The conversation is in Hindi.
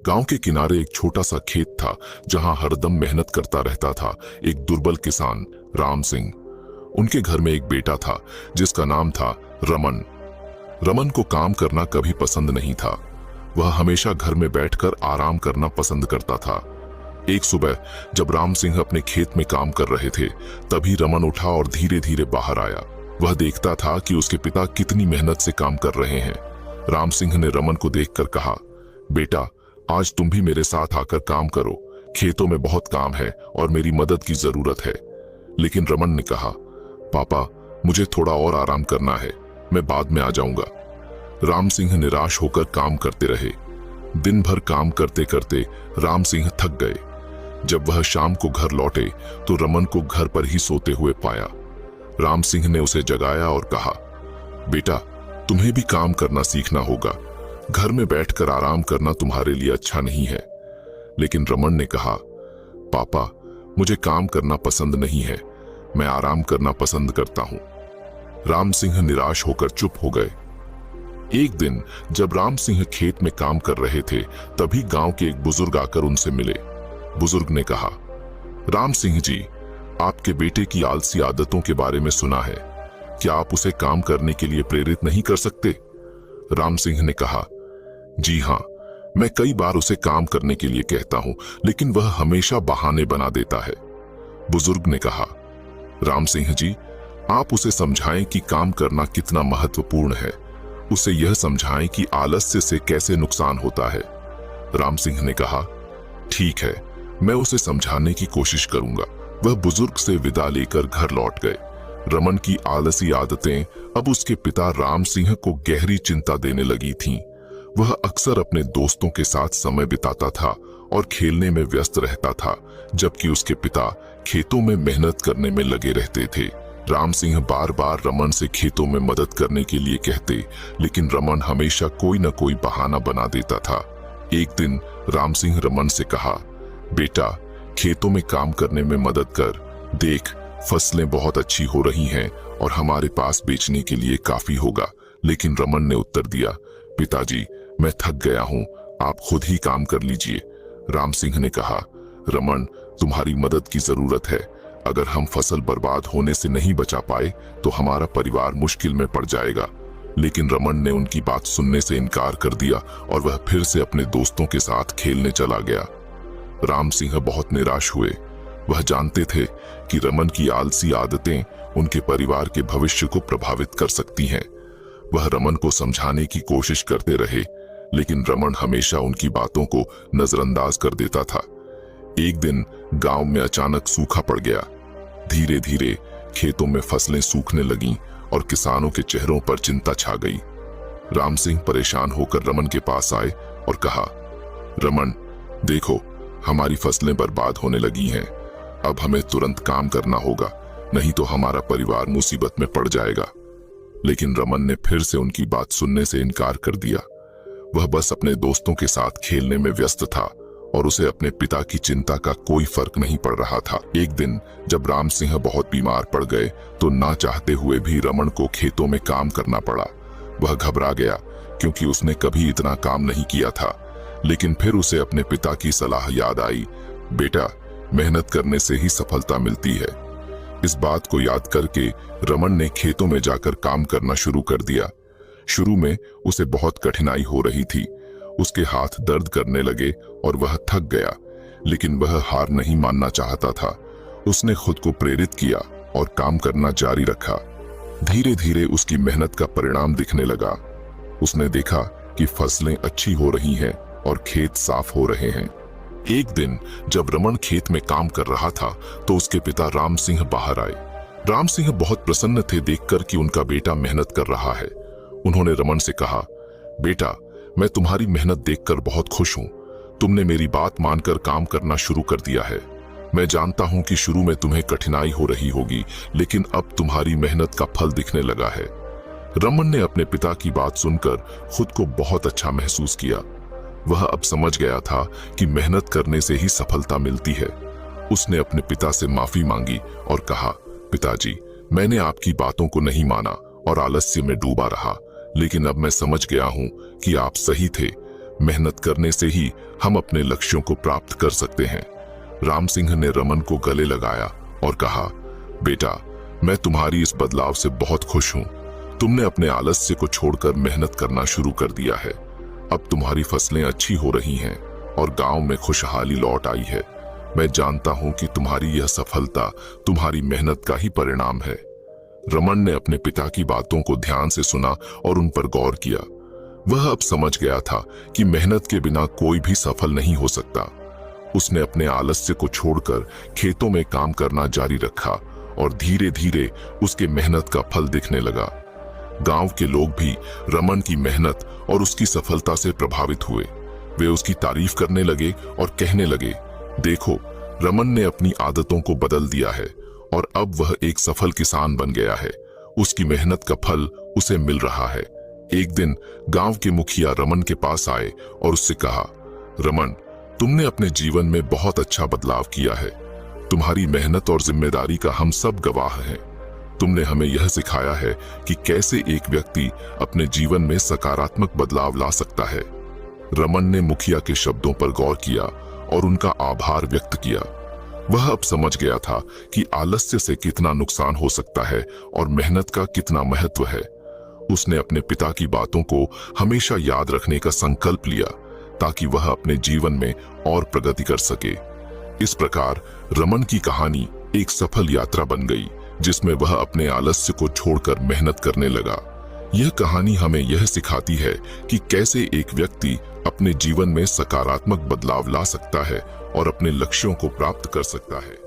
गांव के किनारे एक छोटा सा खेत था जहां हरदम मेहनत करता रहता था एक दुर्बल किसान राम सिंह। उनके घर में एक बेटा था जिसका नाम था रमन। रमन को काम करना कभी पसंद नहीं था। वह हमेशा घर में बैठकर आराम करना पसंद करता था। एक सुबह जब राम सिंह अपने खेत में काम कर रहे थे, तभी रमन उठा और धीरे धीरे बाहर आया। वह देखता था कि उसके पिता कितनी मेहनत से काम कर रहे हैं। राम सिंह ने रमन को देखकर कहा, बेटा, आज तुम भी मेरे साथ आकर काम करो। खेतों में बहुत काम है और मेरी मदद की जरूरत है। लेकिन रमन ने कहा, पापा, मुझे थोड़ा और आराम करना है, मैं बाद में आ जाऊंगा। राम सिंह निराश होकर काम करते रहे। दिन भर काम करते करते राम सिंह थक गए। जब वह शाम को घर लौटे तो रमन को घर पर ही सोते हुए पाया। राम सिंह ने उसे जगाया और कहा, बेटा, तुम्हें भी काम करना सीखना होगा। घर में बैठकर आराम करना तुम्हारे लिए अच्छा नहीं है। लेकिन रमन ने कहा, पापा, मुझे काम करना पसंद नहीं है, मैं आराम करना पसंद करता हूं। राम सिंह निराश होकर चुप हो गए। एक दिन जब राम सिंह खेत में काम कर रहे थे, तभी गांव के एक बुजुर्ग आकर उनसे मिले। बुजुर्ग ने कहा, राम सिंह जी, आपके बेटे की आलसी आदतों के बारे में सुना है, क्या आप उसे काम करने के लिए प्रेरित नहीं कर सकते? राम सिंह ने कहा, जी हाँ, मैं कई बार उसे काम करने के लिए कहता हूं, लेकिन वह हमेशा बहाने बना देता है। बुजुर्ग ने कहा, राम सिंह जी, आप उसे समझाएं कि काम करना कितना महत्वपूर्ण है। उसे यह समझाएं कि आलस्य से कैसे नुकसान होता है। राम सिंह ने कहा, ठीक है, मैं उसे समझाने की कोशिश करूंगा। वह बुजुर्ग से विदा लेकर घर लौट गए। रमन की आलसी आदतें अब उसके पिता राम सिंह को गहरी चिंता देने लगी थीं। वह अक्सर अपने दोस्तों के साथ समय बिताता था और खेलने में व्यस्त रहता था, जबकि उसके पिता खेतों में मेहनत करने में लगे रहते थे। राम सिंह बार बार रमन से खेतों में मदद करने के लिए कहते, लेकिन रमन हमेशा कोई न कोई बहाना बना देता था। एक दिन राम सिंह रमन से कहा, बेटा, खेतों में काम करने में मदद कर। देख, फसलें बहुत अच्छी हो रही हैं और हमारे पास बेचने के लिए काफी होगा। लेकिन रमन ने उत्तर दिया, पिताजी, मैं थक गया हूं, आप खुद ही काम कर लीजिए। राम सिंह ने कहा, रमन, तुम्हारी मदद की जरूरत है। अगर हम फसल बर्बाद होने से नहीं बचा पाए तो हमारा परिवार मुश्किल में पड़ जाएगा। लेकिन रमन ने उनकी बात सुनने से इनकार कर दिया और वह फिर से अपने दोस्तों के साथ खेलने चला गया। राम सिंह बहुत निराश हुए। वह जानते थे कि रमन की आलसी आदतें उनके परिवार के भविष्य को प्रभावित कर सकती हैं। वह रमन को समझाने की कोशिश करते रहे, लेकिन रमन हमेशा उनकी बातों को नजरअंदाज कर देता था। एक दिन गांव में अचानक सूखा पड़ गया। धीरे धीरे खेतों में फसलें सूखने लगीं और किसानों के चेहरों पर चिंता छा गई। राम सिंह परेशान होकर रमन के पास आए और कहा, रमन, देखो, हमारी फसलें बर्बाद होने लगी हैं। अब हमें तुरंत काम करना होगा, नहीं तो हमारा परिवार मुसीबत में पड़ जाएगा। लेकिन रमन ने फिर से उनकी बात सुनने से इनकार कर दिया। वह बस अपने दोस्तों के साथ खेलने में व्यस्त था और उसे अपने पिता की चिंता का कोई फर्क नहीं पड़ रहा था। एक दिन जब राम सिंह बहुत बीमार पड़ गए तो ना चाहते हुए भी रमन को खेतों में काम करना पड़ा। वह घबरा गया क्योंकि उसने कभी इतना काम नहीं किया था। लेकिन फिर उसे अपने पिता की सलाह याद आई, बेटा, मेहनत करने से ही सफलता मिलती है। इस बात को याद करके रमन ने खेतों में जाकर काम करना शुरू कर दिया। शुरू में उसे बहुत कठिनाई हो रही थी। उसके हाथ दर्द करने लगे और वह थक गया, लेकिन वह हार नहीं मानना चाहता था। उसने खुद को प्रेरित किया और काम करना जारी रखा। धीरे धीरे उसकी मेहनत का परिणाम दिखने लगा। उसने देखा कि फसलें अच्छी हो रही हैं और खेत साफ हो रहे हैं। एक दिन जब रमन खेत में काम कर रहा था तो उसके पिता राम सिंह बाहर आए। राम सिंह बहुत प्रसन्न थे देखकर कि उनका बेटा मेहनत कर रहा है। उन्होंने रमन से कहा, बेटा, मैं तुम्हारी मेहनत देखकर बहुत खुश हूं। तुमने मेरी बात मानकर काम करना शुरू कर दिया है। मैं जानता हूं कि शुरू में तुम्हें कठिनाई हो रही होगी, लेकिन अब तुम्हारी मेहनत का फल दिखने लगा है। रमन ने अपने पिता की बात सुनकर खुद को बहुत अच्छा महसूस किया। वह अब समझ गया था कि मेहनत करने से ही सफलता मिलती है। उसने अपने पिता से माफी मांगी और कहा, पिताजी, मैंने आपकी बातों को नहीं माना और आलस्य में डूबा रहा, लेकिन अब मैं समझ गया हूं कि आप सही थे। मेहनत करने से ही हम अपने लक्ष्यों को प्राप्त कर सकते हैं। राम सिंह ने रमन को गले लगाया और कहा, बेटा, मैं तुम्हारी इस बदलाव से बहुत खुश हूं। तुमने अपने आलस्य को छोड़कर मेहनत करना शुरू कर दिया है। अब तुम्हारी फसलें अच्छी हो रही हैं और गांव में खुशहाली लौट आई है। मैं जानता हूं कि तुम्हारी यह सफलता तुम्हारी मेहनत का ही परिणाम है। रमन ने अपने पिता की बातों को ध्यान से सुना और उन पर गौर किया। वह अब समझ गया था कि मेहनत के बिना कोई भी सफल नहीं हो सकता। उसने अपने आलस्य को छोड़कर खेतों में काम करना जारी रखा और धीरे धीरे उसके मेहनत का फल दिखने लगा। गांव के लोग भी रमन की मेहनत और उसकी सफलता से प्रभावित हुए। वे उसकी तारीफ करने लगे और कहने लगे, देखो, रमन ने अपनी आदतों को बदल दिया है और अब वह एक सफल किसान बन गया है। उसकी मेहनत का फल उसे मिल रहा है। एक दिन गांव के मुखिया रमन के पास आए और उससे कहा, रमन, तुमने अपने जीवन में बहुत अच्छा बदलाव किया है। तुम्हारी मेहनत और जिम्मेदारी का हम सब गवाह हैं। तुमने हमें यह सिखाया है कि कैसे एक व्यक्ति अपने जीवन में सकारात्मक बदलाव ला सकता है। रमन ने मुखिया के शब्दों पर गौर किया और उनका आभार व्यक्त किया। वह अब समझ गया था कि आलस्य से कितना नुकसान हो सकता है और मेहनत का कितना महत्व है। उसने अपने पिता की बातों को हमेशा याद रखने का संकल्प लिया ताकि वह अपने जीवन में और प्रगति कर सके। इस प्रकार रमन की कहानी एक सफल यात्रा बन गई, जिसमें वह अपने आलस्य को छोड़कर मेहनत करने लगा। यह कहानी हमें यह सिखाती है कि कैसे एक व्यक्ति अपने जीवन में सकारात्मक बदलाव ला सकता है और अपने लक्ष्यों को प्राप्त कर सकता है।